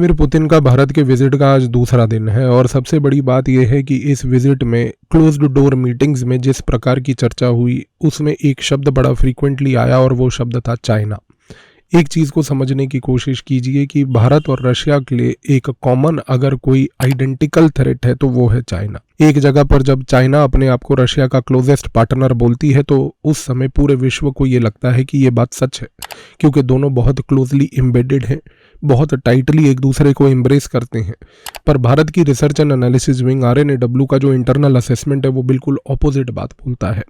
Vladimir Putin का भारत के visit का आज दूसरा दिन है और सबसे बड़ी बात यह है कि इस विजिट में क्लोज्ड डोर मीटिंग्स में जिस प्रकार की चर्चा हुई उसमें एक शब्द बड़ा फ्रीक्वेंटली आया और वो शब्द था चाइना। एक चीज़ को समझने की कोशिश कीजिए कि भारत और रशिया के लिए एक कॉमन अगर कोई आइडेंटिकल थ्रेट है तो वो है चाइना। एक जगह पर जब चाइना अपने आप को रशिया का क्लोजेस्ट पार्टनर बोलती है तो उस समय पूरे विश्व को ये लगता है कि ये बात सच है, क्योंकि दोनों बहुत क्लोजली एम्बेडेड हैं, बहुत टाइटली एक दूसरे को एम्ब्रेस करते हैं। पर भारत की research and analysis wing RNAW का जो इंटरनल असेसमेंट है वो बिल्कुल ऑपोजिट बात बोलता है।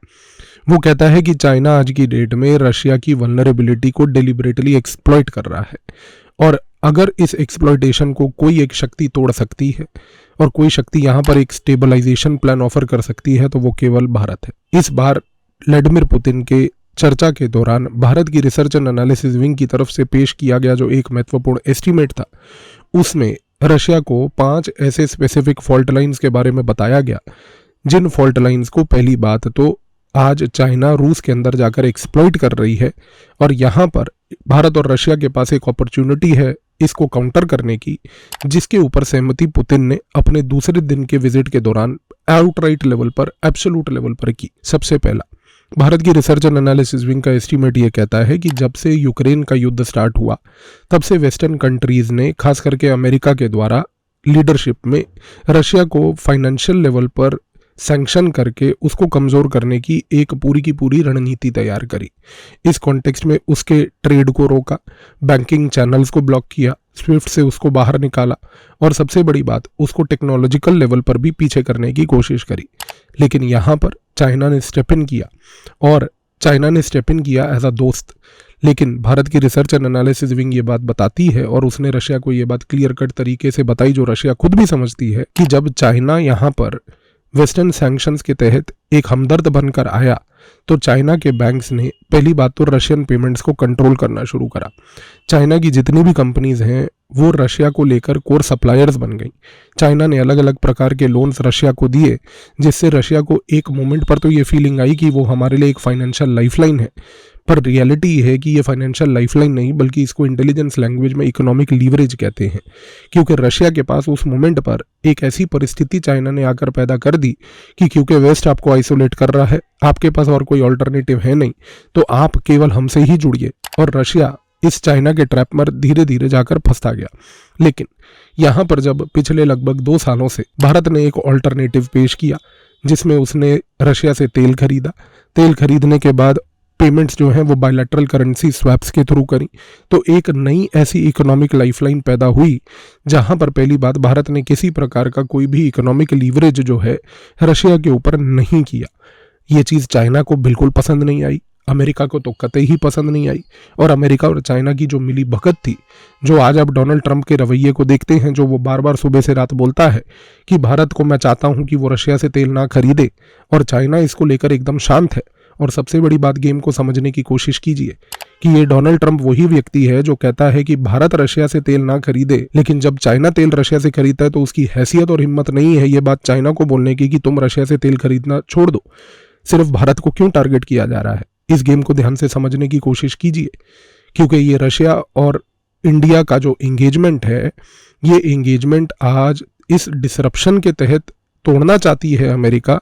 वो कहता है कि चाइना आज की डेट में रशिया की वल्नरेबिलिटी को डेलिबरेटली एक्सप्लॉइट कर रहा है, और अगर इस एक्सप्लॉइटेशन को कोई एक शक्ति तोड़ सकती है और कोई शक्ति यहाँ पर एक स्टेबलाइजेशन प्लान ऑफर कर सकती है तो वो केवल भारत है। इस बार व्लादिमीर पुतिन के चर्चा के दौरान भारत की रिसर्च एंड एनालिसिस विंग की तरफ से पेश किया गया जो एक महत्वपूर्ण एस्टीमेट था, उसमें रशिया को 5 ऐसे स्पेसिफिक फॉल्ट लाइंस के बारे में बताया गया, जिन फॉल्ट लाइंस को पहली बात तो आज चाइना रूस के अंदर जाकर एक्सप्लॉइट कर रही है, और यहाँ पर भारत और रशिया के पास एक अपॉर्चुनिटी है इसको काउंटर करने की, जिसके ऊपर सहमति पुतिन ने अपने दूसरे दिन के विजिट के दौरान आउटराइट लेवल पर, एब्सोल्यूट लेवल पर की। सबसे पहला, भारत की रिसर्च एंड एनालिसिस विंग का एस्टीमेट ये कहता है कि जब से यूक्रेन का युद्ध स्टार्ट हुआ तब से वेस्टर्न कंट्रीज ने, खास करके अमेरिका के द्वारा लीडरशिप में, रशिया को फाइनेंशियल लेवल पर सैंक्शन करके उसको कमज़ोर करने की एक पूरी की पूरी रणनीति तैयार करी। इस कॉन्टेक्स्ट में उसके ट्रेड को रोका, बैंकिंग चैनल्स को ब्लॉक किया, स्विफ्ट से उसको बाहर निकाला, और सबसे बड़ी बात उसको टेक्नोलॉजिकल लेवल पर भी पीछे करने की कोशिश करी। लेकिन यहाँ पर चाइना ने स्टेप इन किया, और चाइना ने स्टेप इन किया एज अ दोस्त। लेकिन भारत की रिसर्च एंड एनालिसिस विंग ये बात बताती है, और उसने रशिया को ये बात क्लियर कट तरीके से बताई जो रशिया खुद भी समझती है, कि जब चाइना यहाँ पर वेस्टर्न सैंक्शंस के तहत एक हमदर्द बनकर आया तो चाइना के बैंक्स ने पहली बात तो रशियन पेमेंट्स को कंट्रोल करना शुरू करा। चाइना की जितनी भी कंपनीज हैं वो रशिया को लेकर कोर सप्लायर्स बन गई। चाइना ने अलग अलग प्रकार के लोन्स रशिया को दिए, जिससे रशिया को एक मोमेंट पर तो ये फीलिंग आई कि वो हमारे लिए एक फाइनेंशियल लाइफलाइन है, पर रियलिटी ये है कि ये फाइनेंशियल लाइफलाइन नहीं बल्कि इसको इंटेलिजेंस लैंग्वेज में इकोनॉमिक लीवरेज कहते हैं, क्योंकि रशिया के पास उस मोमेंट पर एक ऐसी परिस्थिति चाइना ने आकर पैदा कर दी कि क्योंकि वेस्ट आपको आइसोलेट कर रहा है, आपके पास और कोई ऑल्टरनेटिव है नहीं, तो आप केवल हमसे ही जुड़िए, और रशिया इस चाइना के ट्रैप में धीरे धीरे जाकर फंसता गया। लेकिन यहाँ पर जब पिछले लगभग 2 सालों से भारत ने एक ऑल्टरनेटिव पेश किया, जिसमें उसने रशिया से तेल खरीदा, तेल खरीदने के बाद पेमेंट्स जो हैं वो बायलैटरल करेंसी स्वैप्स के थ्रू करी, तो एक नई ऐसी इकोनॉमिक लाइफलाइन पैदा हुई, जहां पर पहली बात भारत ने किसी प्रकार का कोई भी इकोनॉमिक लीवरेज जो है रशिया के ऊपर नहीं किया। ये चीज़ चाइना को बिल्कुल पसंद नहीं आई, अमेरिका को तो कतई ही पसंद नहीं आई, और अमेरिका और चाइना की जो मिली भगत थी, जो आज आप डोनाल्ड ट्रंप के रवैये को देखते हैं, जो वो बार बार सुबह से रात बोलता है कि भारत को मैं चाहता हूं कि वो रशिया से तेल ना खरीदे, और चाइना इसको लेकर एकदम शांत है। और सबसे बड़ी बात, गेम को समझने की कोशिश कीजिए कि ये डोनाल्ड ट्रंप वही व्यक्ति है जो कहता है कि भारत रशिया से तेल ना खरीदे, लेकिन जब चाइना तेल रशिया से खरीदता है तो उसकी हैसियत और हिम्मत नहीं है ये बात चाइना को बोलने की कि तुम रशिया से तेल खरीदना छोड़ दो। सिर्फ भारत को क्यों टारगेट किया जा रहा है, इस गेम को ध्यान से समझने की कोशिश कीजिए, क्योंकि ये रशिया और इंडिया का जो एंगेजमेंट है, ये एंगेजमेंट आज इस डिसरप्शन के तहत तोड़ना चाहती है अमेरिका,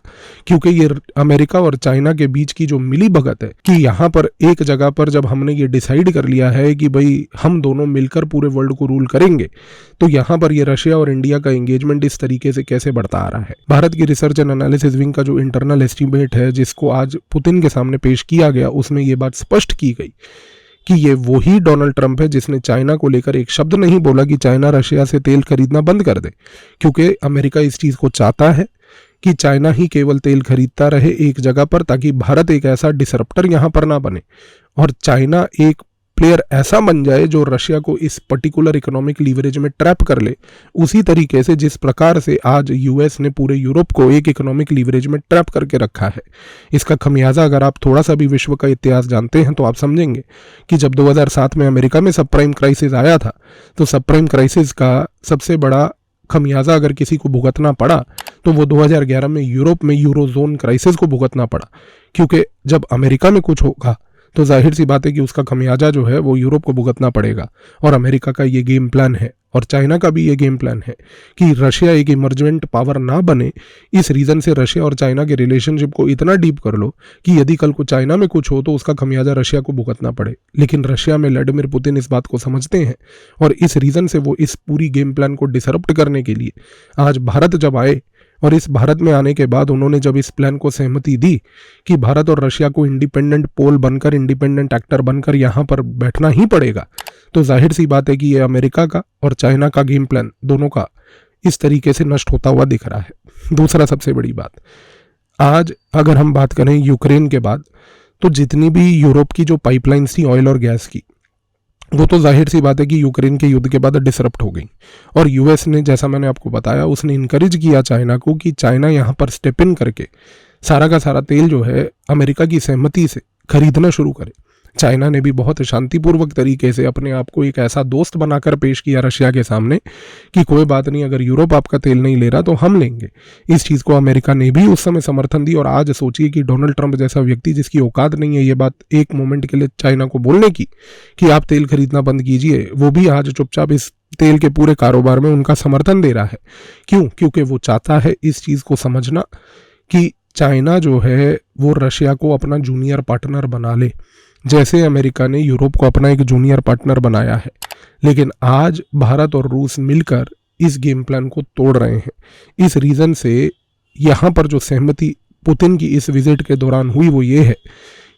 क्योंकि ये अमेरिका और चाइना के बीच की जो मिली भगत है कि यहाँ पर एक जगह पर जब हमने ये डिसाइड कर लिया है कि भाई हम दोनों मिलकर पूरे वर्ल्ड को रूल करेंगे, तो यहाँ पर ये रशिया और इंडिया का एंगेजमेंट इस तरीके से कैसे बढ़ता आ रहा है। भारत की रिसर्च एंड एनालिसिस विंग का जो इंटरनल एस्टीमेट है, जिसको आज पुतिन के सामने पेश किया गया, उसमें ये बात स्पष्ट की गई कि ये वही डोनाल्ड ट्रंप है जिसने चाइना को लेकर एक शब्द नहीं बोला कि चाइना रशिया से तेल खरीदना बंद कर दे, क्योंकि अमेरिका इस चीज़ को चाहता है कि चाइना ही केवल तेल खरीदता रहे एक जगह पर, ताकि भारत एक ऐसा डिसरप्टर यहाँ पर ना बने और चाइना एक प्लेयर ऐसा बन जाए जो रशिया को इस पर्टिकुलर इकोनॉमिक लीवरेज में ट्रैप कर ले, उसी तरीके से जिस प्रकार से आज यूएस ने पूरे यूरोप को एक इकोनॉमिक लीवरेज में ट्रैप करके रखा है। इसका खमियाजा अगर आप थोड़ा सा भी विश्व का इतिहास जानते हैं तो आप समझेंगे कि जब 2007 में अमेरिका में सब प्राइम क्राइसिस आया था, तो सब प्राइम क्राइसिस का सबसे बड़ा खमियाजा अगर किसी को भुगतना पड़ा तो वो 2011 में यूरोप में यूरोजोन क्राइसिस को भुगतना पड़ा, क्योंकि जब अमेरिका में कुछ होगा तो जाहिर सी बात है कि उसका खमियाजा जो है वो यूरोप को भुगतना पड़ेगा, और अमेरिका का ये गेम प्लान है। और चाइना का भी ये गेम प्लान है कि रशिया एक इमर्जेंट पावर ना बने। इस रीज़न से रशिया और चाइना के रिलेशनशिप को इतना डीप कर लो कि यदि कल को चाइना में कुछ हो तो उसका खमियाजा रशिया को भुगतना पड़े। लेकिन रशिया में व्लादिमीर पुतिन इस बात को समझते हैं और इस रीज़न से वो इस पूरी गेम प्लान को डिसरप्ट करने के लिए आज भारत जब आए और इस भारत में आने के बाद उन्होंने जब इस प्लान को सहमति दी कि भारत और रशिया को इंडिपेंडेंट पोल बनकर, इंडिपेंडेंट एक्टर बनकर यहाँ पर बैठना ही पड़ेगा, तो जाहिर सी बात है कि ये अमेरिका का और चाइना का गेम प्लान दोनों का इस तरीके से नष्ट होता हुआ दिख रहा है। दूसरा सबसे बड़ी बात, आज अगर हम बात करें यूक्रेन के बाद, तो जितनी भी यूरोप की जो पाइपलाइंस थी ऑयल और गैस की, वो तो जाहिर सी बात है कि यूक्रेन के युद्ध के बाद डिसरप्ट हो गई। और यूएस ने, जैसा मैंने आपको बताया, उसने इनकरेज किया चाइना को कि चाइना यहाँ पर स्टेप इन करके सारा का सारा तेल जो है अमेरिका की सहमति से खरीदना शुरू करे। चाइना ने भी बहुत शांतिपूर्वक तरीके से अपने आप को एक ऐसा दोस्त बनाकर पेश किया रशिया के सामने कि कोई बात नहीं, अगर यूरोप आपका तेल नहीं ले रहा तो हम लेंगे। इस चीज़ को अमेरिका ने भी उस समय समर्थन दी। और आज सोचिए कि डोनाल्ड ट्रंप जैसा व्यक्ति, जिसकी औकात नहीं है ये बात एक मोमेंट के लिए चाइना को बोलने की कि आप तेल खरीदना बंद कीजिए, वो भी आज चुपचाप इस तेल के पूरे कारोबार में उनका समर्थन दे रहा है। क्यों? क्योंकि वो चाहता है इस चीज़ को समझना कि चाइना जो है वो रशिया को अपना जूनियर पार्टनर बना ले, जैसे अमेरिका ने यूरोप को अपना एक जूनियर पार्टनर बनाया है। लेकिन आज भारत और रूस मिलकर इस गेम प्लान को तोड़ रहे हैं। इस रीज़न से यहाँ पर जो सहमति पुतिन की इस विजिट के दौरान हुई वो ये है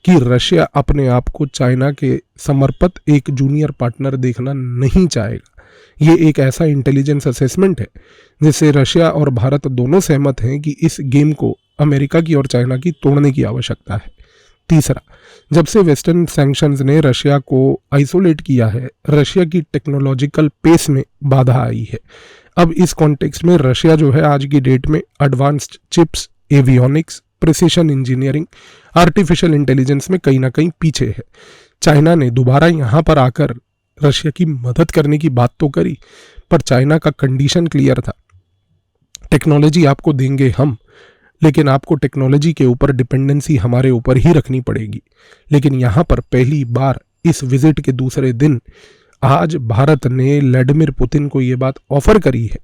कि रशिया अपने आप को चाइना के समर्पित एक जूनियर पार्टनर देखना नहीं चाहेगा। ये एक ऐसा इंटेलिजेंस असेसमेंट है जिससे रशिया और भारत दोनों सहमत हैं कि इस गेम को अमेरिका की और चाइना की तोड़ने की आवश्यकता है। तीसरा, जब से वेस्टर्न सैंक्शंस ने रशिया को आइसोलेट किया है, रशिया की टेक्नोलॉजिकल पेस में बाधा आई है। अब इस कॉन्टेक्स्ट में रशिया जो है आज की डेट में advanced chips, avionics, precision engineering, artificial intelligence में कहीं ना कहीं पीछे है। चाइना ने दोबारा यहाँ पर आकर रशिया की मदद करने की बात तो करी, पर चाइना का कंडीशन क्लियर था, टेक्नोलॉजी आपको देंगे हम, लेकिन आपको टेक्नोलॉजी के ऊपर डिपेंडेंसी हमारे ऊपर ही रखनी पड़ेगी। लेकिन यहाँ पर पहली बार इस विजिट के दूसरे दिन आज भारत ने व्लादिमीर पुतिन को ये बात ऑफर करी है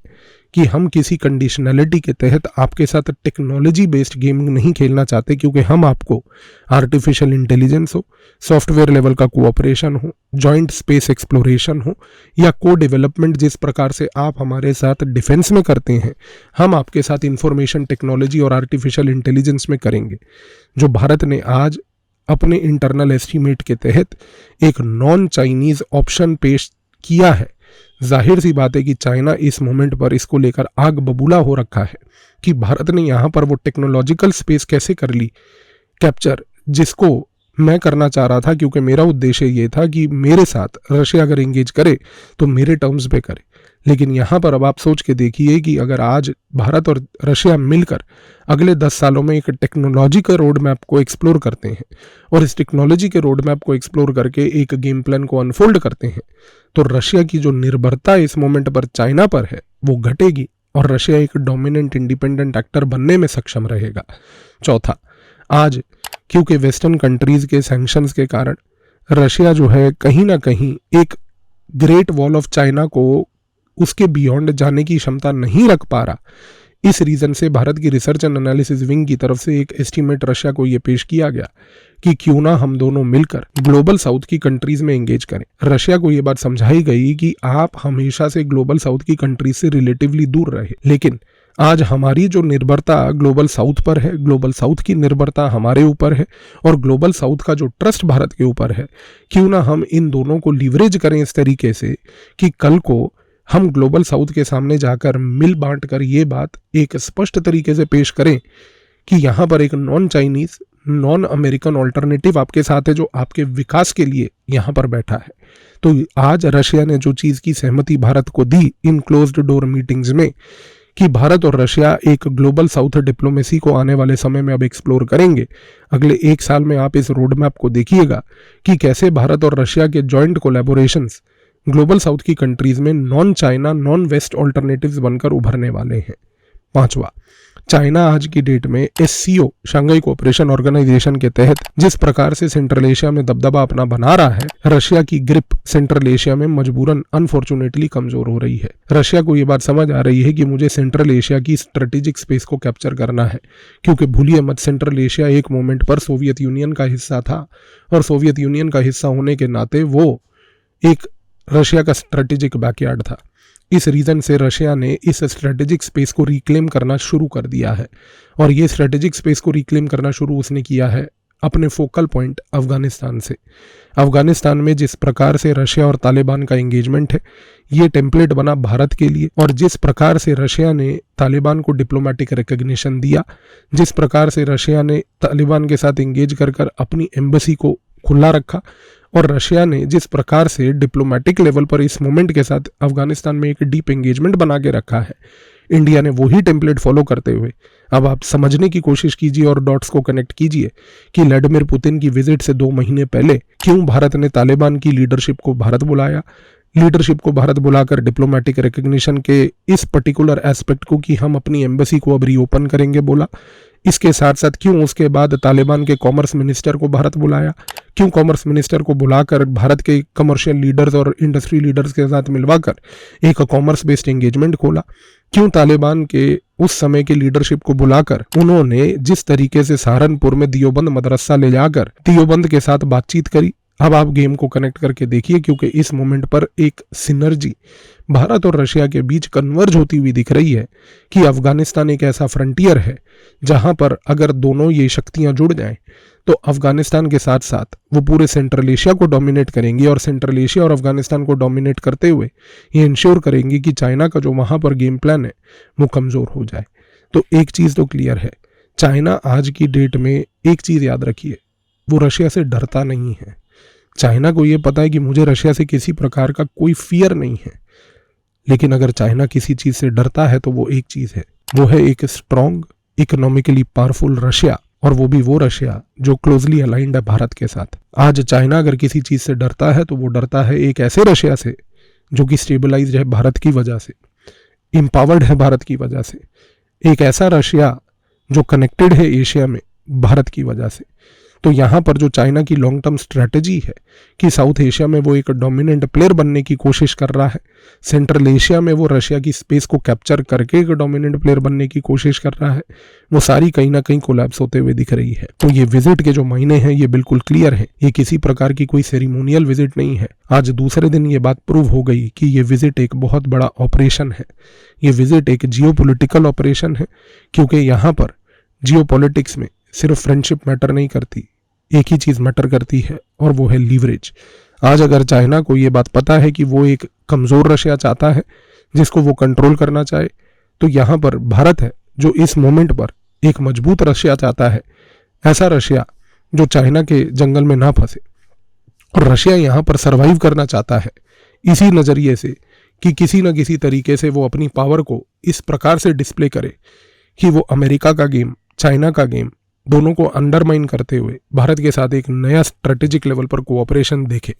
कि हम किसी कंडीशनलिटी के तहत आपके साथ टेक्नोलॉजी बेस्ड गेमिंग नहीं खेलना चाहते, क्योंकि हम आपको आर्टिफिशियल इंटेलिजेंस हो, सॉफ्टवेयर लेवल का कोऑपरेशन हो, जॉइंट स्पेस एक्सप्लोरेशन हो या को डेवलपमेंट, जिस प्रकार से आप हमारे साथ डिफेंस में करते हैं, हम आपके साथ इंफॉर्मेशन टेक्नोलॉजी और आर्टिफिशियल इंटेलिजेंस में करेंगे। जो भारत ने आज अपने इंटरनल एस्टीमेट के तहत एक नॉन चाइनीज ऑप्शन पेश किया है। जाहिर सी बात है कि चाइना इस मोमेंट पर इसको लेकर आग बबूला हो रखा है कि भारत ने यहाँ पर वो टेक्नोलॉजिकल स्पेस कैसे कर ली कैप्चर, जिसको मैं करना चाह रहा था, क्योंकि मेरा उद्देश्य ये था कि मेरे साथ रशिया अगर एंगेज करे तो मेरे टर्म्स पे करे। लेकिन यहाँ पर अब आप सोच के देखिए कि अगर आज भारत और रशिया मिलकर अगले 10 सालों में एक टेक्नोलॉजी के रोड मैप को एक्सप्लोर करते हैं और इस टेक्नोलॉजी के रोड मैप को एक्सप्लोर करके एक गेम प्लान को अनफोल्ड करते हैं, तो रशिया की जो निर्भरता इस मोमेंट पर चाइना पर है वो घटेगी और रशिया एक डोमिनेंट इंडिपेंडेंट एक्टर बनने में सक्षम रहेगा। चौथा, आज क्योंकि वेस्टर्न कंट्रीज के सैंक्शंस के कारण रशिया जो है कहीं ना कहीं एक ग्रेट वॉल ऑफ चाइना को उसके बियॉन्ड जाने की क्षमता नहीं रख पा रहा। इस रीजन से भारत की रिसर्च एंड एनालिसिस विंग की तरफ से एक एस्टीमेट रशिया को यह पेश किया गया कि क्यों ना हम दोनों मिलकर ग्लोबल साउथ की कंट्रीज में एंगेज करें। रशिया को यह बात समझाई गई कि आप हमेशा से ग्लोबल साउथ की कंट्रीज से रिलेटिवली दूर रहे, लेकिन आज हमारी जो निर्भरता ग्लोबल साउथ पर है, ग्लोबल साउथ की निर्भरता हमारे ऊपर है और ग्लोबल साउथ का जो ट्रस्ट भारत के ऊपर है, क्यों ना हम इन दोनों को लीवरेज करें इस तरीके से कि कल को हम ग्लोबल साउथ के सामने जाकर मिल बांट कर ये बात एक स्पष्ट तरीके से पेश करें कि यहाँ पर एक non Chinese, non American alternative आपके साथ है जो आपके विकास के लिए यहाँ पर बैठा है। तो आज रशिया ने जो चीज़ की सहमति भारत को दी इन क्लोज्ड डोर मीटिंग्स में कि भारत और रशिया एक ग्लोबल साउथ डिप्लोमेसी को आने वाले समय में अब एक्सप्लोर करेंगे। अगले 1 साल में आप इस रोड मैप को देखिएगा कि कैसे भारत और रशिया के जॉइंट कोलैबोरेशंस ग्लोबल साउथ की कंट्रीज में non China, non west alternatives बनकर उभरने वाले हैं। 5वां, चाइना आज की डेट में एससीओ शंघाई कोऑपरेशन ऑर्गेनाइजेशन के तहत जिस प्रकार से सेंट्रल एशिया में दबदबा अपना बना रहा है, रशिया की ग्रिप सेंट्रल एशिया में मजबूरन अनफॉर्चुनेटली कमजोर हो रही है। रशिया को ये बात समझ आ रही है कि मुझे सेंट्रल एशिया की स्ट्रेटेजिक स्पेस को कैप्चर करना है, क्योंकि भूलिए मत, सेंट्रल एशिया एक मोमेंट पर सोवियत यूनियन का हिस्सा था और सोवियत यूनियन का हिस्सा होने के नाते वो एक रशिया का स्ट्रेटेजिक बैकयार्ड था। इस रीजन से रशिया ने इस स्ट्रेटेजिक स्पेस को रिक्लेम करना शुरू कर दिया है और ये स्ट्रेटेजिक स्पेस को रिक्लेम करना शुरू उसने किया है अपने फोकल पॉइंट अफगानिस्तान से। अफगानिस्तान में जिस प्रकार से रशिया और तालिबान का एंगेजमेंट है, ये टेम्पलेट बना भारत के लिए। और जिस प्रकार से रशिया ने तालिबान को डिप्लोमेटिक रिकग्निशन दिया, जिस प्रकार से रशिया ने तालिबान के साथ एंगेज कर कर अपनी एम्बेसी को खुला रखा और रशिया ने जिस प्रकार से डिप्लोमेटिक लेवल पर इस मूवमेंट के साथ अफगानिस्तान में एक डीप एंगेजमेंट बना के रखा है, इंडिया ने वही टेम्पलेट फॉलो करते हुए अब आप समझने की कोशिश कीजिए और डॉट्स को कनेक्ट कीजिए कि व्लादिमीर पुतिन की विजिट से 2 महीने पहले क्यों भारत ने तालिबान की लीडरशिप को भारत बुलाया, लीडरशिप को भारत बुलाकर डिप्लोमेटिक रिकग्निशन के इस पर्टिकुलर एस्पेक्ट को कि हम अपनी एम्बेसी को अब रीओपन करेंगे बोला। इसके साथ साथ क्यों उसके बाद तालिबान के कॉमर्स मिनिस्टर को भारत बुलाया, क्यों कॉमर्स मिनिस्टर को बुलाकर भारत के कमर्शियल लीडर्स और इंडस्ट्री लीडर्स के साथ मिलवाकर एक कॉमर्स बेस्ड एंगेजमेंट खोला, क्यों तालिबान के उस समय के लीडरशिप को बुलाकर उन्होंने जिस तरीके से सहारनपुर में दियोबंद मदरसा ले जाकर दियोबंद के साथ बातचीत करी। अब आप गेम को कनेक्ट करके देखिए, क्योंकि इस मोमेंट पर एक सिनर्जी भारत और रशिया के बीच कन्वर्ज होती हुई दिख रही है कि अफगानिस्तान एक ऐसा फ्रंटियर है जहां पर अगर दोनों ये शक्तियां जुड़ जाएं तो अफगानिस्तान के साथ साथ वो पूरे सेंट्रल एशिया को डोमिनेट करेंगी और सेंट्रल एशिया और अफगानिस्तान को डोमिनेट करते हुए ये इंश्योर करेंगी कि चाइना का जो वहां पर गेम प्लान है वो कमजोर हो जाए। तो एक चीज तो क्लियर है, चाइना आज की डेट में एक चीज याद रखिए, वो रशिया से डरता नहीं है। चाइना को ये पता है कि मुझे रशिया से किसी प्रकार का कोई फियर नहीं है, लेकिन अगर चाइना किसी चीज से डरता है तो वो एक चीज है, वो है एक स्ट्रॉन्ग इकोनॉमिकली पावरफुल रशिया, और वो भी वो रशिया जो क्लोजली अलाइंड है भारत के साथ। आज चाइना अगर किसी चीज से डरता है तो वो डरता है एक ऐसे रशिया से जो कि स्टेबलाइज्ड है भारत की वजह से, एम्पावर्ड है भारत की वजह से, एक ऐसा रशिया जो कनेक्टेड है एशिया में भारत की वजह से। तो यहाँ पर जो चाइना की लॉन्ग टर्म स्ट्रेटजी है कि साउथ एशिया में वो एक डोमिनेंट प्लेयर बनने की कोशिश कर रहा है, सेंट्रल एशिया में वो रशिया की स्पेस को कैप्चर करके एक डोमिनेंट प्लेयर बनने की कोशिश कर रहा है, वो सारी कहीं ना कहीं कोलैप्स होते हुए दिख रही है। तो ये विजिट के जो मायने हैं ये बिल्कुल क्लियर है, ये किसी प्रकार की कोई सेरिमोनियल विजिट नहीं है। आज दूसरे दिन ये बात प्रूव हो गई कि ये विजिट एक बहुत बड़ा ऑपरेशन है, ये विजिट एक जियोपॉलिटिकल ऑपरेशन है, क्योंकि यहाँ पर जियोपॉलिटिक्स में सिर्फ फ्रेंडशिप मैटर नहीं करती, एक ही चीज मैटर करती है और वो है लीवरेज। आज अगर चाइना को ये बात पता है कि वो एक कमजोर रशिया चाहता है जिसको वो कंट्रोल करना चाहे, तो यहाँ पर भारत है जो इस मोमेंट पर एक मजबूत रशिया चाहता है, ऐसा रशिया जो चाइना के जंगल में ना फंसे, और रशिया यहाँ पर सरवाइव करना चाहता है इसी नजरिए से कि किसी न किसी तरीके से वो अपनी पावर को इस प्रकार से डिस्प्ले करे कि वो अमेरिका का गेम, चाइना का गेम दोनों को अंडरमाइन करते हुए भारत के साथ एक नया स्ट्रेटेजिक लेवल पर कोऑपरेशन देखे,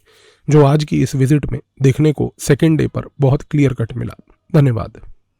जो आज की इस विजिट में देखने को सेकेंड डे पर बहुत क्लियर कट मिला। धन्यवाद।